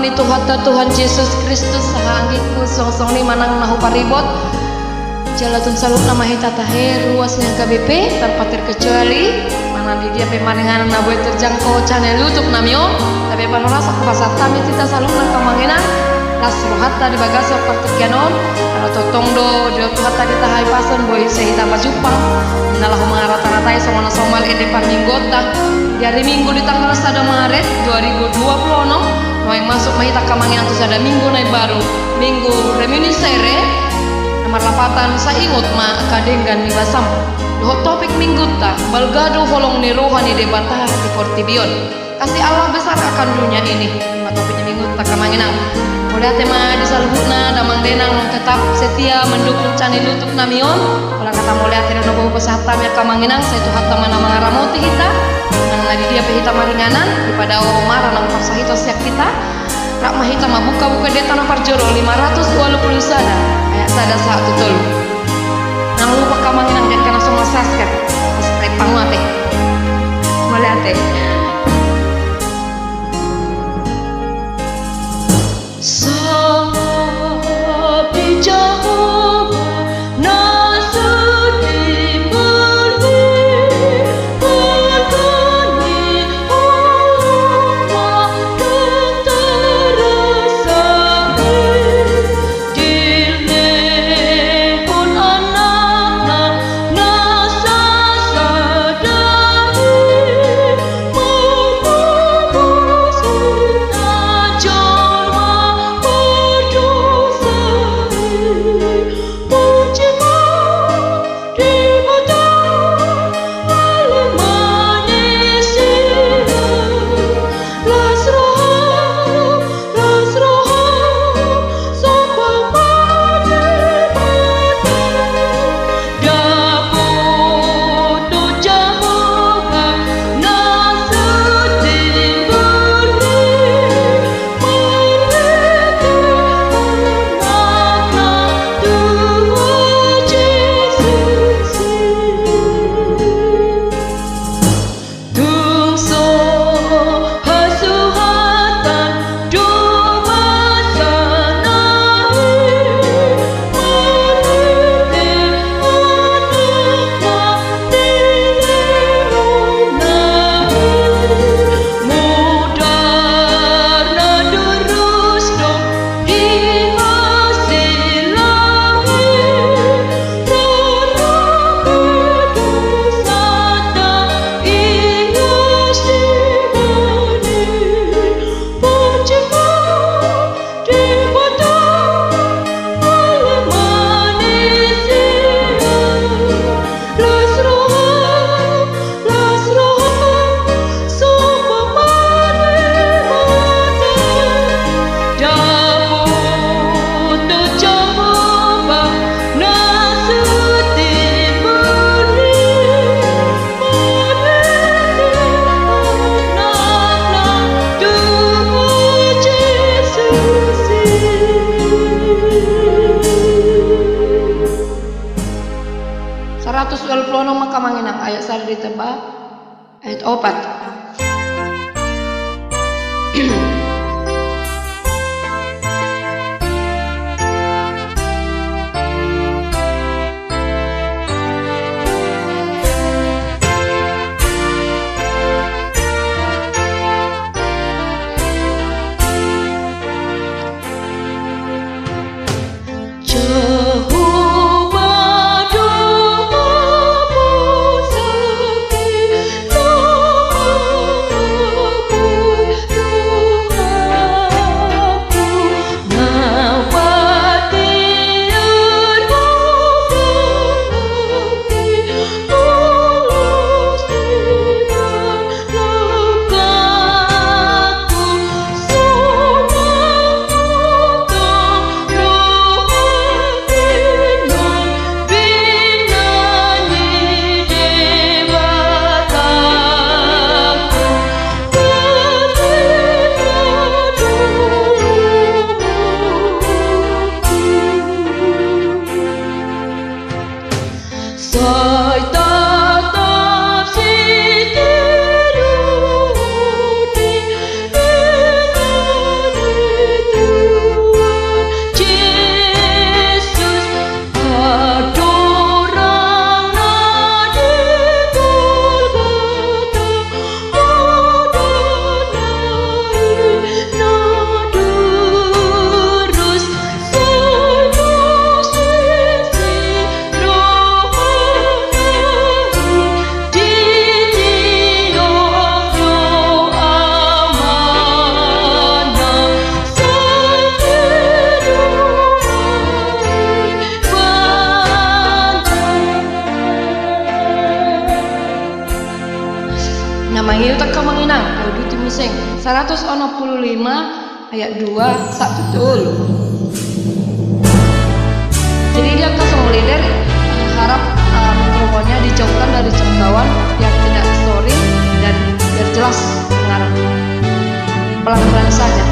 kami Tuhan Yesus Kristus saha anggiku song-song ni manang nahu paribot jalatun saluk nama hita tahe ruasnya KBP tanpa terkecuali mana di dia pemaringan na boleh terjangkau channel YouTube namyo tapi panorasa kupasa kami kita saluk na kamanginan las rohata di bagasa pertekianon kalau totong do tuhat tadi tahai pasan boy sehita majupang nalah mengarata-ratai somana somal ede parminggota di hari Minggu di tanggal 1 Maret 2020 yang masuk mahita kamanginan tu sada minggu naik baru minggu reminiscere nomor lapatan saingut ma kadenggan ni basam doh topik minggu ta balgado holong ni rohani debatah di Fortibion kasih Allah besar akan dunia ini ma topiknya minggu ta kamanginan mulai tema di salbutna damang denang tetap setia mendukung channel YouTube namion kalau kata mulai akhirnya nobo pesahtam ya kamanginan saya tuh hatta mana mangaramoti kita di dia pehita maringanan daripada Omar nang parsahito siap kita rak mahita mabuka-buka deta na parjoro 520 sada ayat sada saat tutul nang lupa kamanginan dan kana semua subscribe panguate maliate sabi jauh kamanginang ayat sari ditebak ayat 4 Jehovah Mangiu tak kamanginang Daudi Timiseng 165 ayat 2 sak betul. Jadi dia kasih leader harap mikrofonnya dijauhkan dari jangkauan yang tidak story dan biar jelas dengar pelan-pelan saja.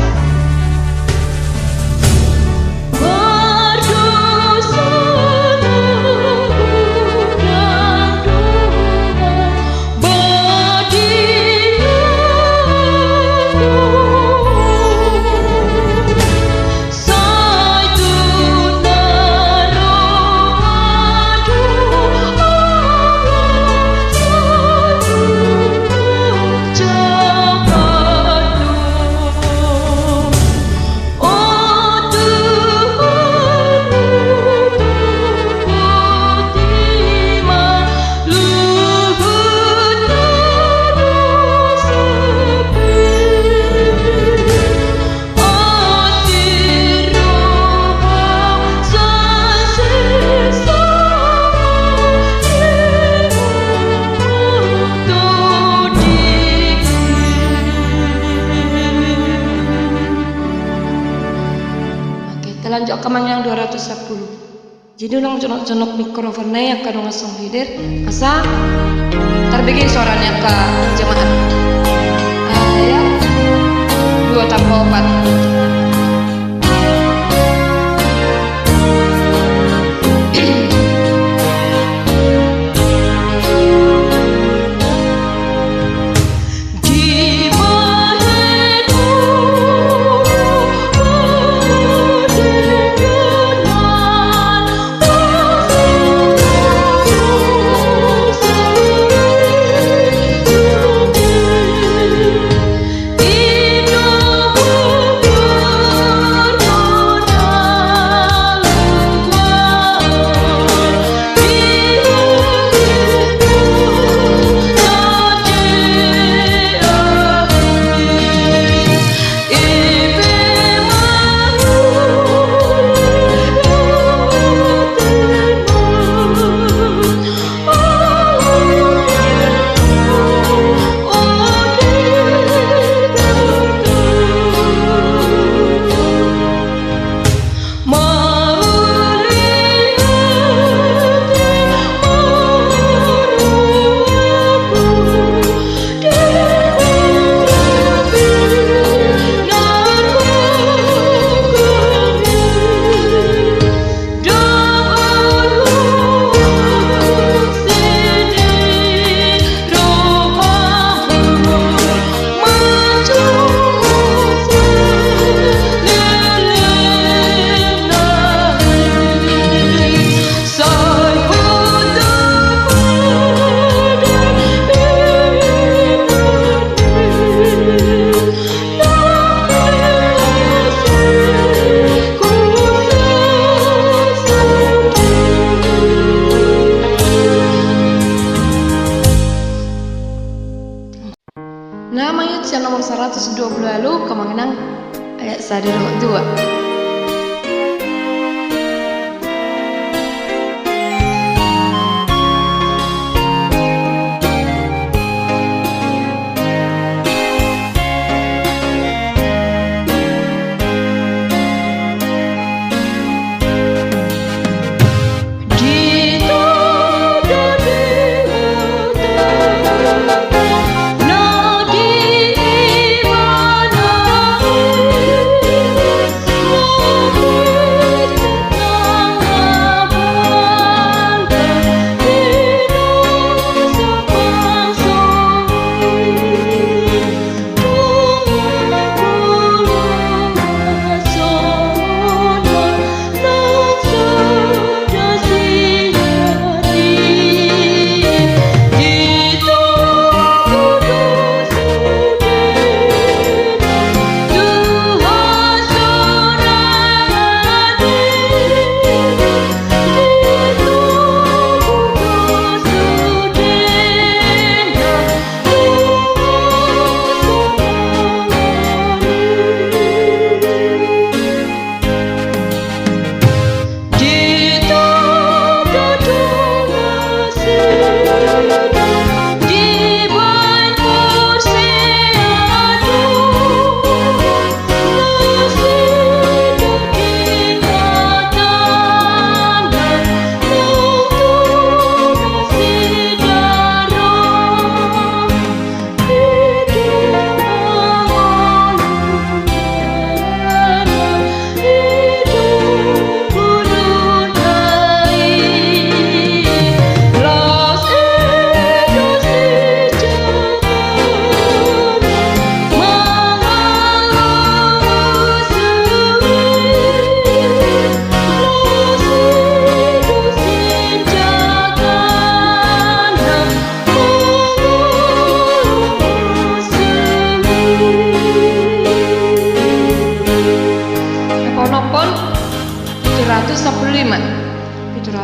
Lanjut ke yang 210. Jadi nang jonok mikrofonnya yang kadang langsung hidir asa terbikin suaranya ke jemaat ayat 2 tambah 4. Namanya nomor 120 lalu kemanginang ayat 1 2.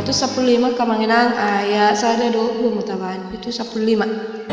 Itu 15 kamanginang ayat sada 20 mutaban. Itu 15.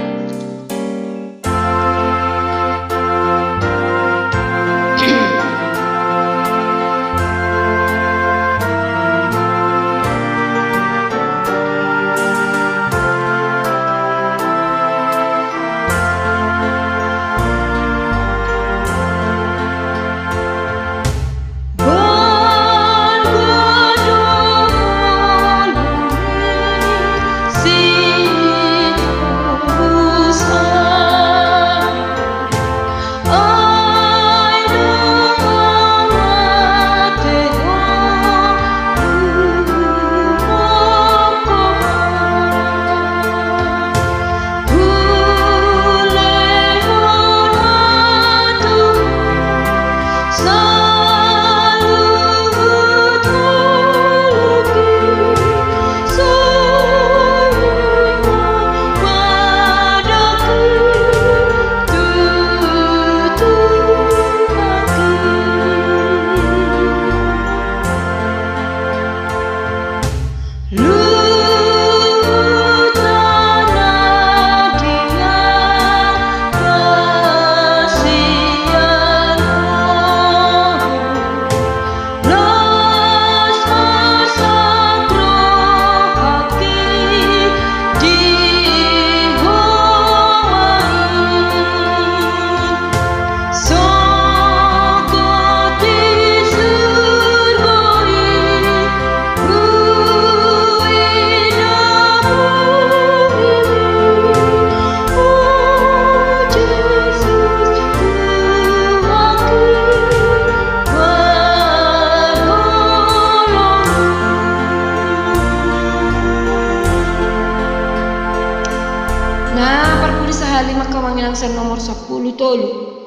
Lima kamanginang sen nomor 10 tolu.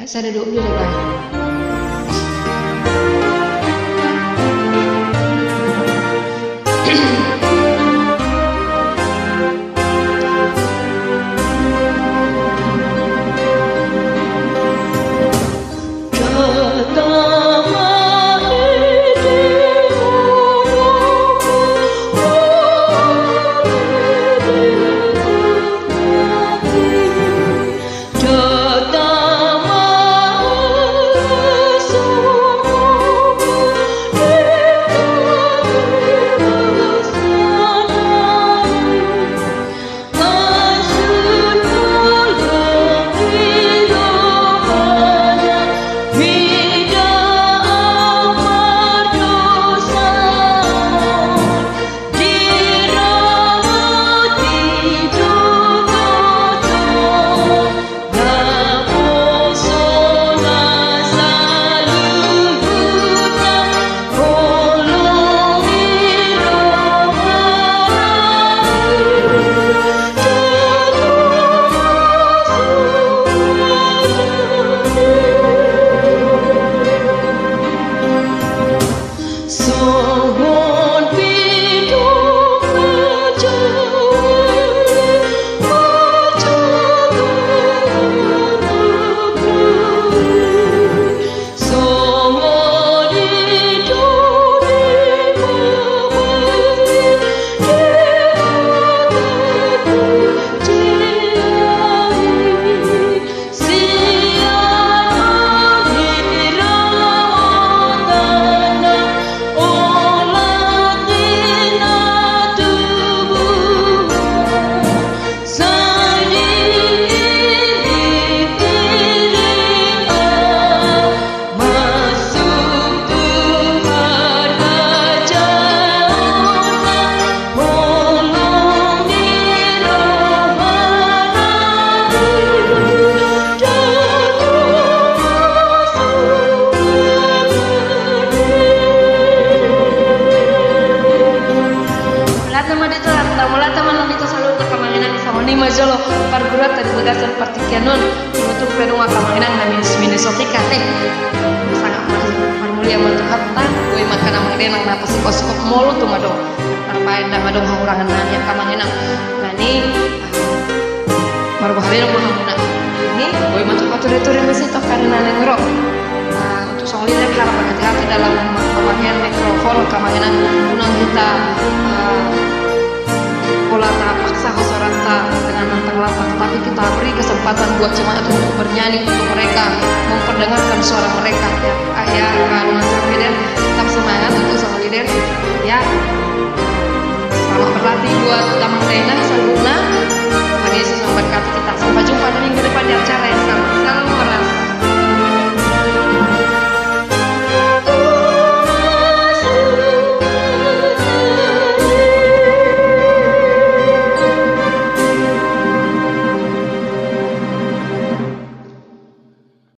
Saya ada 20 lebar. Majolo pargurat dari bagasan partikianon untuk penung akamanginang na Minnesotika teh sangat parmulia mantu hatta gue makan amang nang napa sikos molu tuh madong parpain dan madong hangurangan nanya kamanginang nani baru hari nang hamuna ini gue mantu atur-atur yang masih tok karena nengro untuk song lirik harap hati-hati dalam bagian mikrofon kamahinan unang kita pola tak paksa suara dengan lantang-lantang, tapi kita beri kesempatan buat jemaat untuk bernyanyi untuk mereka, memperdengarkan suara mereka ya. Nuansa leader tetap semangat untuk sama leader ya. Selamat berlatih buat Damang Dena, Saluna. Tuhan Yesus memberkati kita. Sampai jumpa di minggu depan di acara